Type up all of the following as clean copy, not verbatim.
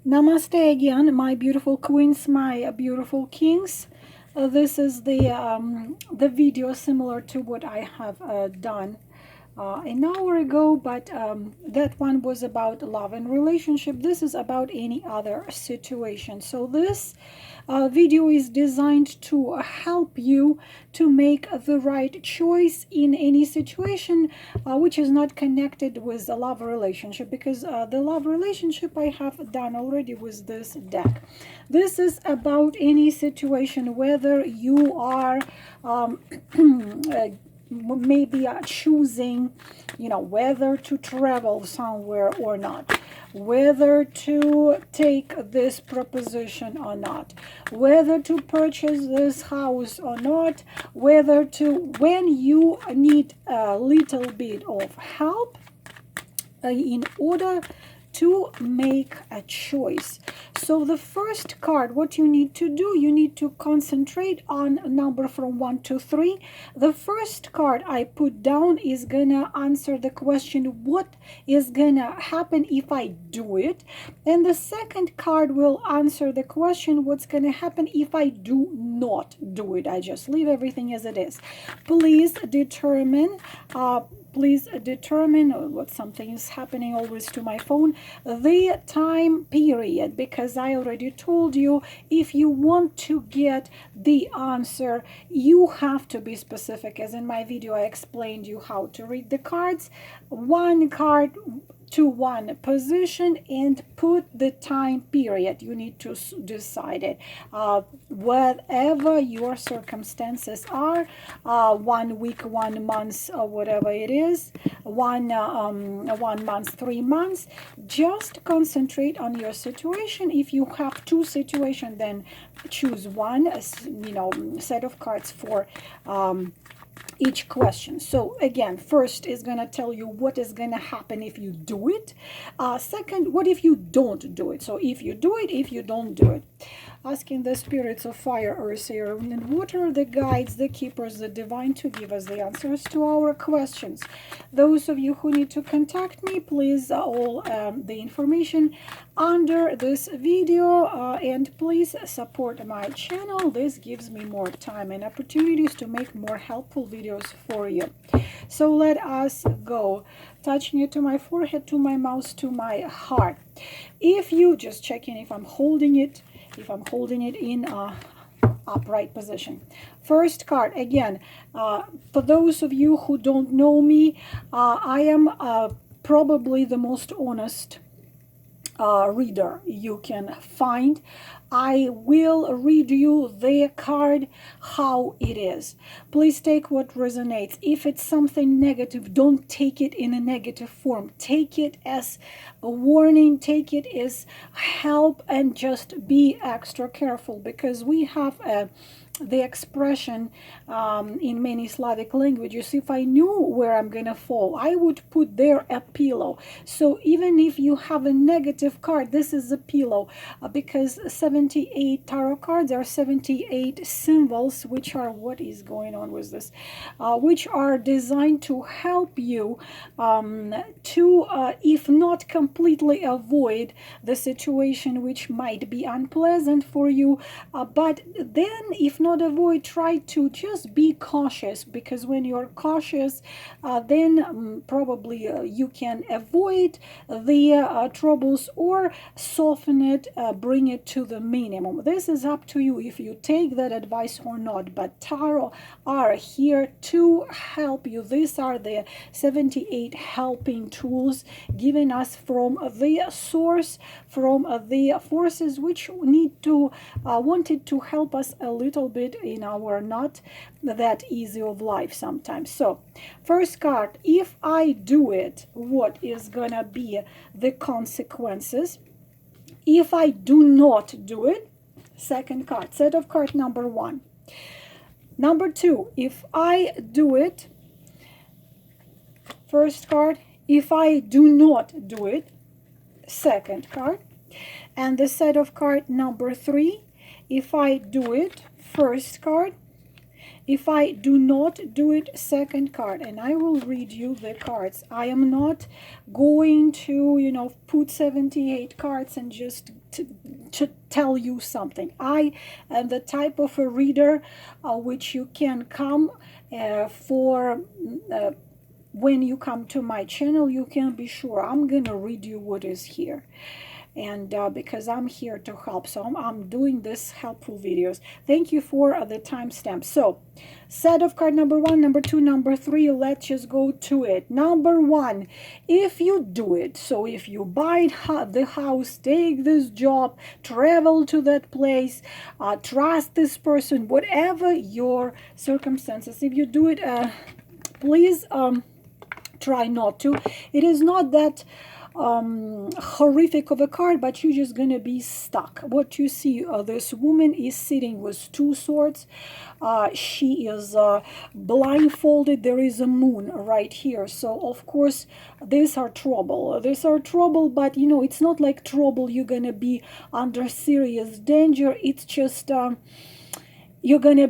Namaste again, my beautiful queens, my beautiful kings. This is the video similar to what I have done an hour ago, but that one was about love and relationship. This is about any other situation. So this video is designed to help you to make the right choice in any situation which is not connected with the love relationship, because the love relationship I have done already with this deck. This is about any situation, whether you are maybe choosing, whether to travel somewhere or not, whether to take this proposition or not, whether to purchase this house or not, whether to, when you need a little bit of help in order to make a choice. So the first card, what you need to do, you need to concentrate on a number from 1 to 3. The first card I put down is gonna answer the question, what is gonna happen if I do it? And the second card will answer the question, what's gonna happen if I do not do it? I just leave everything as it is. Please determine what something is happening always to my phone, the time period, because I already told you, if you want to get the answer, you have to be specific. As in my video I explained you how to read the cards, one card to one position, and put the time period. You need to decide it. Whatever your circumstances are, 1 week, 1 month, or whatever it is, 1 month, 3 months, just concentrate on your situation. If you have 2 situations, then choose one, set of cards for each question. So again, first is going to tell you what is going to happen if you do it. Second, what if you don't do it? So if you do it, if you don't do it. Asking the spirits of fire, earth, air, and water, the guides, the keepers, the divine, to give us the answers to our questions. Those of you who need to contact me, please, all the information under this video, and please support my channel. This gives me more time and opportunities to make more helpful videos for you. So let us go. Touching it to my forehead, to my mouth, to my heart. If you just checking if I'm holding it, in upright position. First card, again, for those of you who don't know me, I am probably the most honest reader you can find. I will read you the card how it is. Please take what resonates. If it's something negative, don't take it in a negative form. Take it as a warning, take it as help, and just be extra careful, because we have the expression in many Slavic languages, if I knew where I'm gonna fall, I would put there a pillow. So even if you have a negative card, this is a pillow, because 78 tarot cards are 78 symbols, which are, what is going on with this, which are designed to help you to, if not completely avoid the situation which might be unpleasant for you, but then if not avoid, try to just be cautious, because when you're cautious, then probably you can avoid the troubles, or soften it, bring it to the minimum. This is up to you if you take that advice or not, but tarot are here to help you. These are the 78 helping tools given us from the source, from the forces which need to wanted to help us a little bit in our not that easy of life sometimes. So first card, if I do it, what is gonna be the consequences? If I do not do it, second card, set of card number 1. Number 2, if I do it, first card, if I do not do it, second card. And the set of card number 3, if I do it, first card. If I do not do it, second card. And I will read you the cards. I am not going to, put 78 cards and just to tell you something. I am the type of a reader which you can come for when you come to my channel. You can be sure I'm gonna read you what is here, and because I'm here to help, so I'm doing this helpful videos. Thank you for the timestamp. So set of card number 1, number 2, number 3, let's just go to it. Number 1, if you do it, so if you buy the house, take this job, travel to that place, trust this person, whatever your circumstances, if you do it, please try not to. It is not that horrific of a card, but you're just gonna be stuck. What you see, this woman is sitting with 2 swords. She is blindfolded. There is a moon right here, so of course these are trouble. But you know, it's not like trouble you're gonna be under serious danger. It's just you're gonna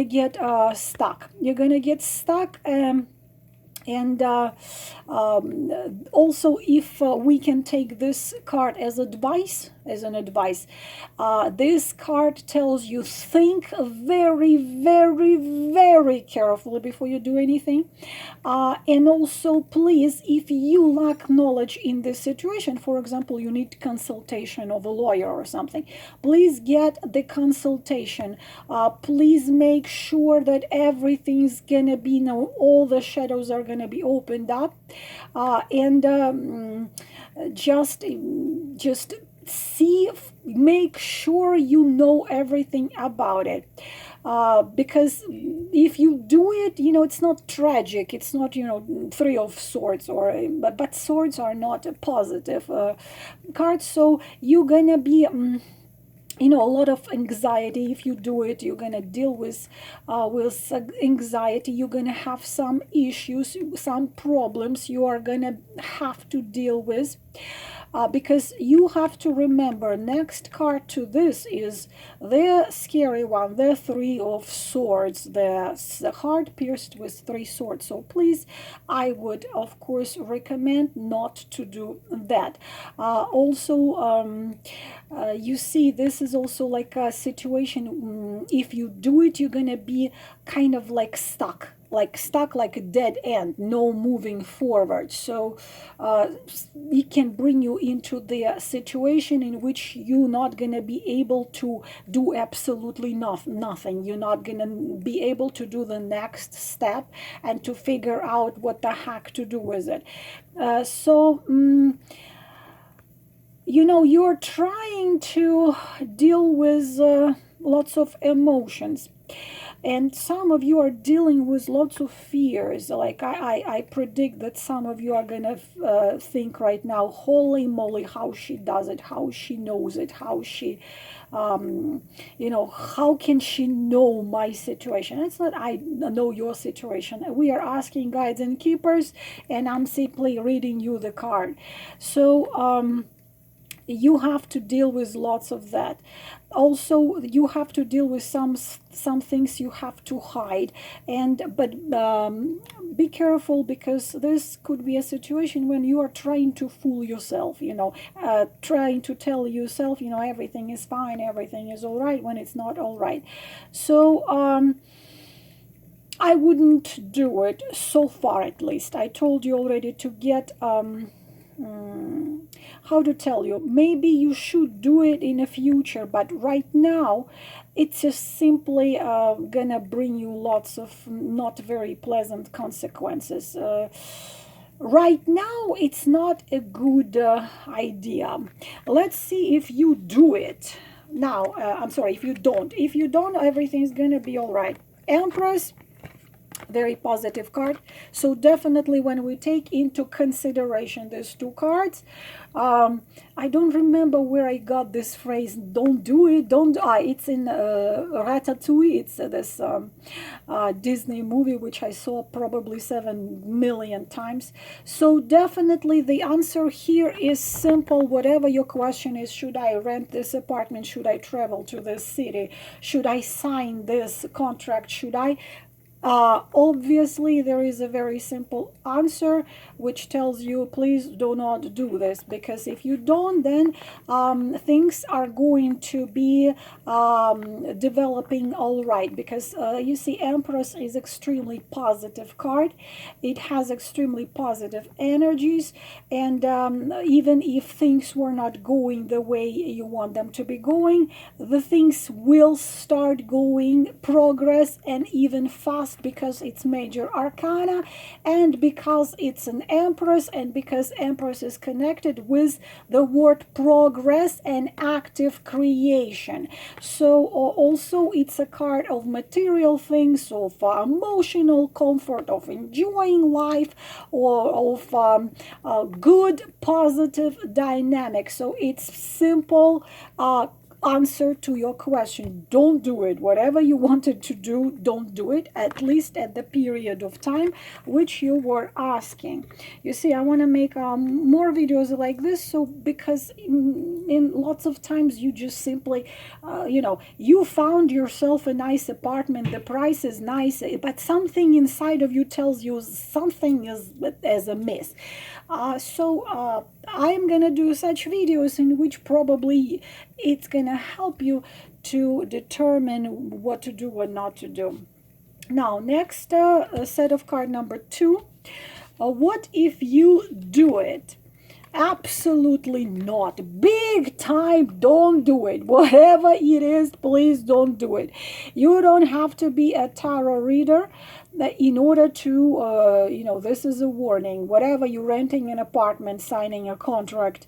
get stuck. You're gonna get stuck. And also, if we can take this card as advice, this card tells you think very, very, very carefully before you do anything. And also, please, if you lack knowledge in this situation, for example, you need consultation of a lawyer or something, please get the consultation. Please make sure that everything's gonna be, all the shadows are gonna be opened up, and just see, make sure you know everything about it, because if you do it, you know, it's not tragic, it's not, you know, 3 of swords, or but swords are not a positive card, so you're gonna be you know, a lot of anxiety. If you do it, you're gonna deal with anxiety. You're gonna have some issues, some problems you are gonna have to deal with, because you have to remember, next card to this is the scary one, the 3 of swords, the heart pierced with 3 swords. So please, I would of course recommend not to do that. Also, you see, this is also like a situation, if you do it, you're gonna be kind of like stuck like a dead end, no moving forward. So it can bring you into the situation in which you're not gonna be able to do absolutely nothing. You're not gonna be able to do the next step and to figure out what the heck to do with it. You know, you're trying to deal with lots of emotions, and some of you are dealing with lots of fears. Like I predict that some of you are gonna think right now, holy moly, how she does it, how she knows it, how she you know, how can she know my situation? It's not I know your situation. We are asking guides and keepers, and I'm simply reading you the card. So you have to deal with lots of that. Also, you have to deal with some things you have to hide, but be careful, because this could be a situation when you are trying to fool yourself, you know, trying to tell yourself, you know, everything is fine, everything is all right, when it's not all right. So I wouldn't do it, so far at least. I told you already to get how to tell you, maybe you should do it in the future, but right now it's just simply gonna bring you lots of not very pleasant consequences. Right now it's not a good idea. Let's see if you do it now. I'm sorry, if you don't, everything's gonna be all right. Empress, very positive card. So definitely, when we take into consideration these 2 cards, I don't remember where I got this phrase, don't do it, don't it's in Ratatouille. It's this Disney movie which I saw probably 7 million times. So definitely the answer here is simple. Whatever your question is, should I rent this apartment, should I travel to this city, should I sign this contract, should I Obviously, there is a very simple answer which tells you, please do not do this, because if you don't, then things are going to be developing all right. Because you see, Empress is extremely positive card. It has extremely positive energies, and even if things were not going the way you want them to be going, the things will start going, progress, and even fast, because it's major arcana, and because it's an Empress, and because Empress is connected with the word progress and active creation. So also it's a card of material things, of emotional comfort, of enjoying life, or of good positive dynamic. So it's simple answer to your question. Don't do it. Whatever you wanted to do, don't do it, at least at the period of time which you were asking. You see, I want to make more videos like this, so because in lots of times you just simply you found yourself a nice apartment, the price is nice, but something inside of you tells you something is amiss. So I'm gonna do such videos in which probably it's gonna help you to determine what to do or not to do. Now, next set of card number 2. What if you do it? Absolutely not. Big time, don't do it. Whatever it is, please don't do it. You don't have to be a tarot reader in order to, this is a warning. Whatever, you're renting an apartment, signing a contract,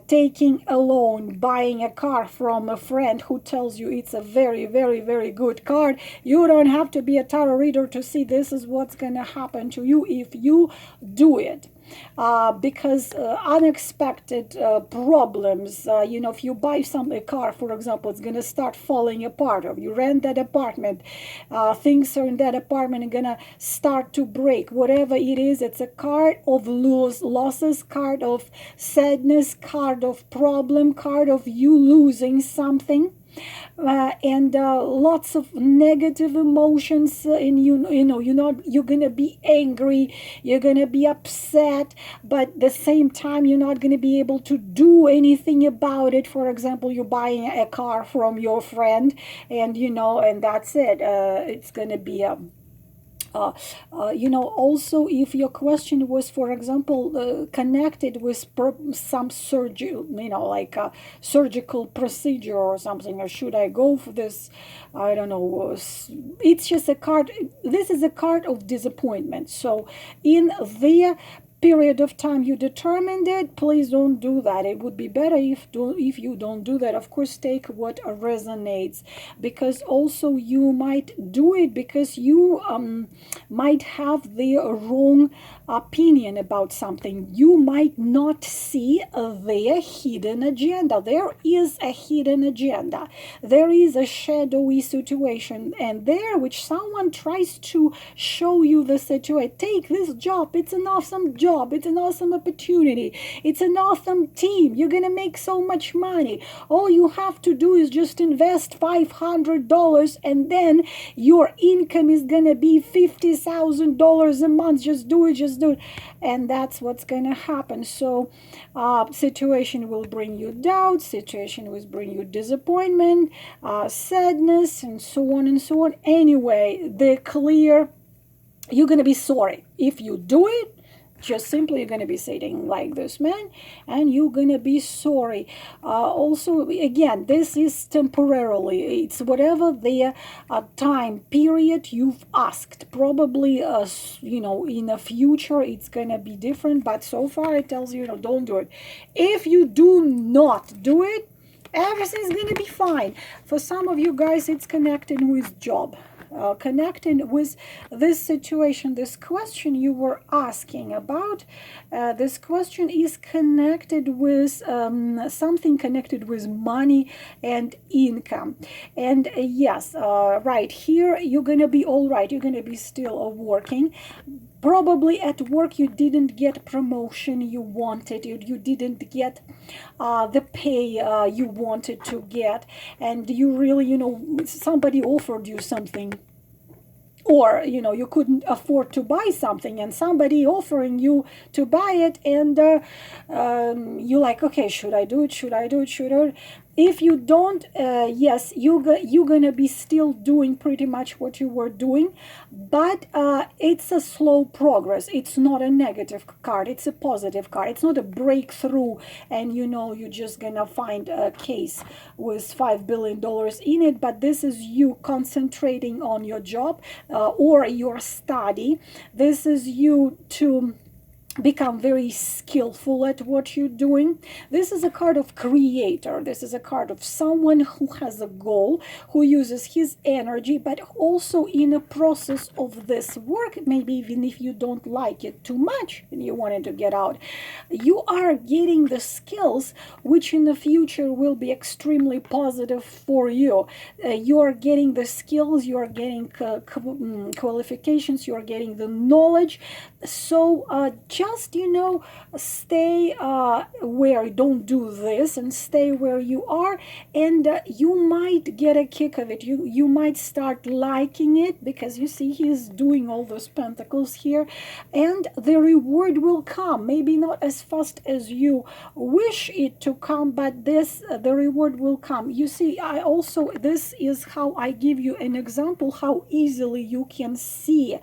taking a loan, buying a car from a friend who tells you it's a very, very, very good car. You don't have to be a tarot reader to see this is what's going to happen to you if you do it. Because unexpected problems, if you buy a car, for example, it's going to start falling apart, or you rent that apartment, things are in that apartment are going to start to break. Whatever it is, it's a card of losses, card of sadness, card of problem, card of you losing something. And lots of negative emotions, and you're gonna be angry, you're gonna be upset, but at the same time you're not gonna be able to do anything about it. For example, you're buying a car from your friend, and and that's it. It's gonna be a also, if your question was, for example, connected with some surgery, like a surgical procedure or something, or should I go for this? I don't know. It's just a card. This is a card of disappointment. So in the period of time you determined it, please don't do that. It would be better if you don't do that. Of course, take what resonates, because also you might do it because you might have the wrong opinion about something. You might not see their hidden agenda. There is a hidden agenda. There is a shadowy situation, and there which someone tries to show you the situation. Take this job. It's an awesome job. It's an awesome opportunity. It's an awesome team. You're gonna make so much money. All you have to do is just invest $500, and then your income is gonna be $50,000 a month. Just do it. And that's what's gonna happen. So situation will bring you doubt, situation will bring you disappointment, sadness, and so on and so on. Anyway, you're gonna be sorry if you do it. Just simply you're going to be sitting like this, man, and you're going to be sorry. Also, again, this is temporarily. It's whatever the time period you've asked. Probably, in the future, it's going to be different. But so far, it tells you, don't do it. If you do not do it, everything's going to be fine. For some of you guys, it's connected with job. Connecting with this situation, this question you were asking about, this question is connected with something connected with money and income. And yes, right here, you're going to be all right. You're going to be still working. Probably at work you didn't get promotion you wanted, you didn't get the pay you wanted to get, and you really, somebody offered you something or you couldn't afford to buy something and somebody offering you to buy it, and you like, okay, should I do it, should I? If you don't, yes, you're gonna be still doing pretty much what you were doing, but it's a slow progress. It's not a negative card, it's a positive card. It's not a breakthrough and you're just gonna find a case with $5 billion in it, but this is you concentrating on your job or your study. This is you to become very skillful at what you're doing. This is a card of creator. This is a card of someone who has a goal, who uses his energy, but also in a process of this work, maybe even if you don't like it too much and you wanted to get out, you are getting the skills which in the future will be extremely positive for you. You are getting the skills, you are getting qualifications, you are getting the knowledge. So just stay where, don't do this, and stay where you are, and you might get a kick of it. You might start liking it, because you see he's doing all those pentacles here, and the reward will come. Maybe not as fast as you wish it to come, but the reward will come. You see, this is how I give you an example how easily you can see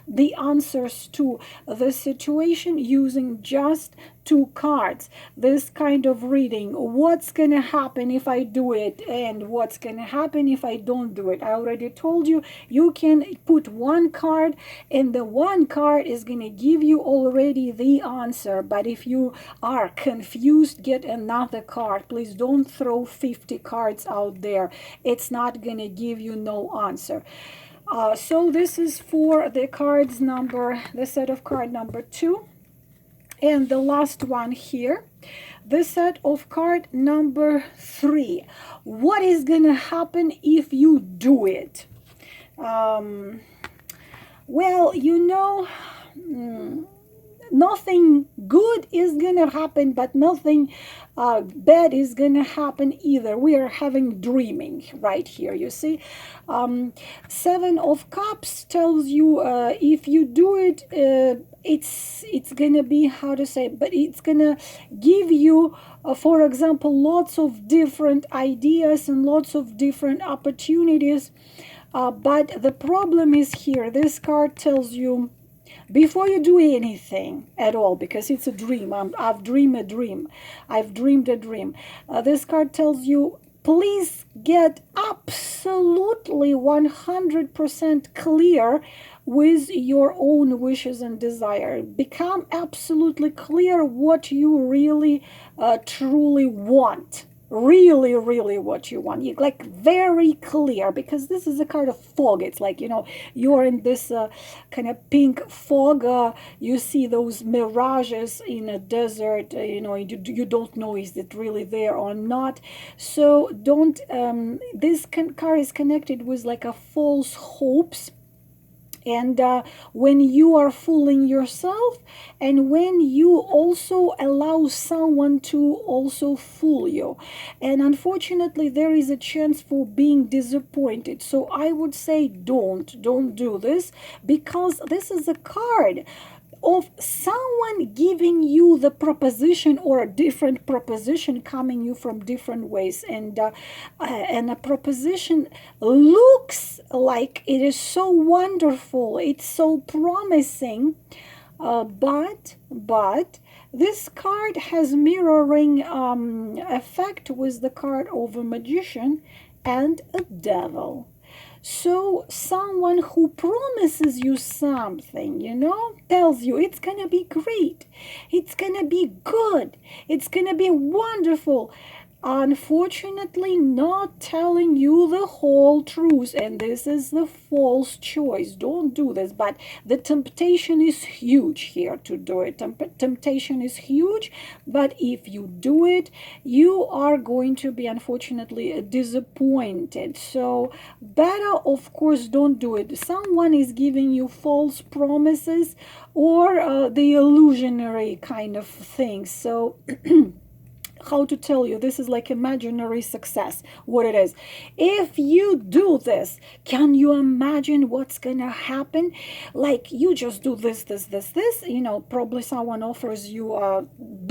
the answers to the situation using just 2 cards. This kind of reading, what's gonna happen if I do it and what's gonna happen if I don't do it. I already told you, you can put 1 card and the 1 card is gonna give you already the answer, but if you are confused, get another card. Please don't throw 50 cards out there. It's not gonna give you no answer. So this is for the set of card number 2. And the last one here, the set of card number 3. What is going to happen if you do it? Well, nothing good is gonna happen, but nothing bad is gonna happen either. We are having dreaming right here, you see. 7 of Cups tells you if you do it, it's gonna be, how to say, but it's gonna give you for example, lots of different ideas and lots of different opportunities, but the problem is here, this card tells you, before you do anything at all, because it's a dream, I've dreamed a dream. This card tells you, please get absolutely 100% clear with your own wishes and desire. Become absolutely clear what you really, truly want. Really what you want, like very clear, because this is a card of fog. It's like, you're in this kind of pink fog, you see those mirages in a desert, you don't know is it really there or not. So don't, this card is connected with like a false hopes. And when you are fooling yourself, and when you also allow someone to also fool you, and unfortunately there is a chance for being disappointed. So I would say don't do this, because this is a card of someone giving you the proposition, or a different proposition coming you from different ways, and a proposition looks like it is so wonderful, it's so promising, but this card has mirroring effect with the card of a magician and a devil. So someone who promises you something, tells you it's gonna be great, it's gonna be good, it's gonna be wonderful, unfortunately not telling you the whole truth, and this is the false choice. Don't do this, but the temptation is huge here to do it. Temptation is huge, but if you do it, you are going to be unfortunately disappointed. So better, of course, don't do it. Someone is giving you false promises, or the illusionary kind of thing. So how to tell you. This is like imaginary success, what it is. If you do this, can you imagine what's gonna happen? Like, you just do this, you know, probably someone offers you a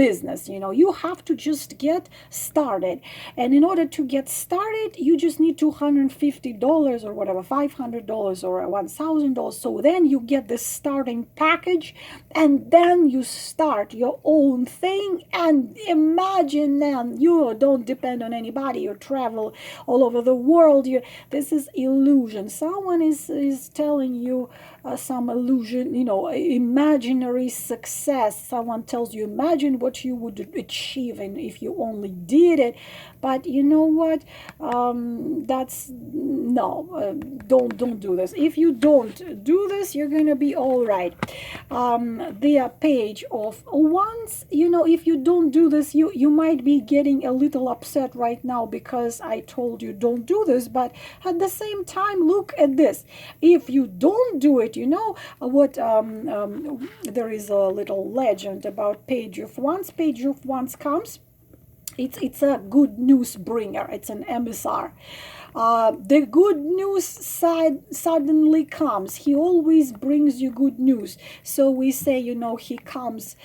business, you know, you have to just get started. And in order to get started, you just need $250 or whatever, $500 or $1,000. So then you get this starting package, and then you start your own thing. And imagine, then you don't depend on anybody, you travel all over the world. This is illusion. Someone is telling you some illusion, you know, imaginary success. Someone tells you, imagine what you would achieve and if you only did it. But you know what, that's no, don't do this. If you don't do this, you're gonna be all right. The page of once, you know, if you don't do this, you might be getting a little upset right now because I told you don't do this. But at the same time, look at this. If you don't do it, you know what, there is a little legend about page of wands. Page of wands comes, it's a good news bringer, it's an emissary. The good news side suddenly comes. He always brings you good news. So we say, you know, he comes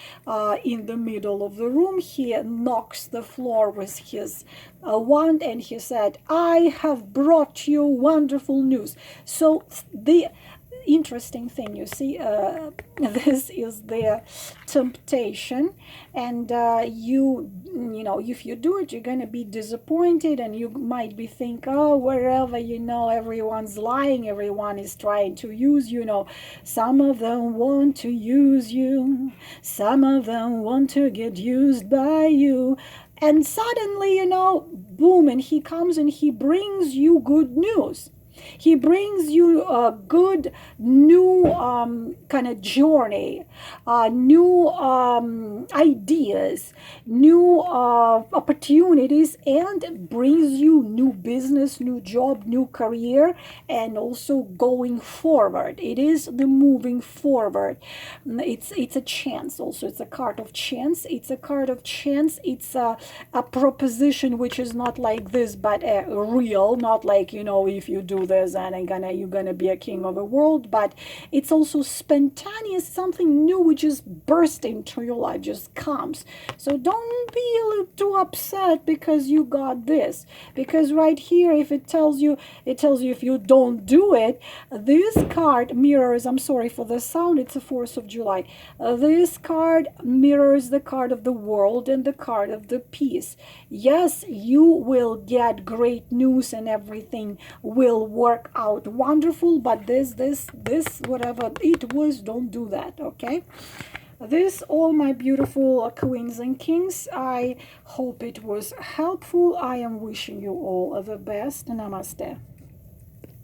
in the middle of the room, he knocks the floor with his wand, and he said, I have brought you wonderful news. So the interesting thing, you see, this is the temptation. And you know, if you do it, you're going to be disappointed, and you might be think, oh, wherever, you know, everyone's lying, everyone is trying to use you. Know, some of them want to use you, some of them want to get used by you. And suddenly, you know, boom, and he comes and he brings you good news. He brings you a good new kind of journey, new ideas, new opportunities, and brings you new business, new job, new career, and also going forward. It is the moving forward. It's a chance. Also, it's a card of chance. It's a card of chance. It's a proposition which is not like this, but real. Not like, you know, if you do this and you're gonna be a king of the world. But it's also spontaneous, something new which just bursts into your life, just comes. So don't be a little too upset because you got this, because right here, if it tells you if you don't do it, this card mirrors, I'm sorry for the sound, it's the 4th of July, this card mirrors the card of the world and the card of the peace. Yes, you will get great news and everything will work out wonderful, but this whatever it was, don't do that, okay? This, all my beautiful queens and kings, I hope it was helpful. I am wishing you all the best. Namaste.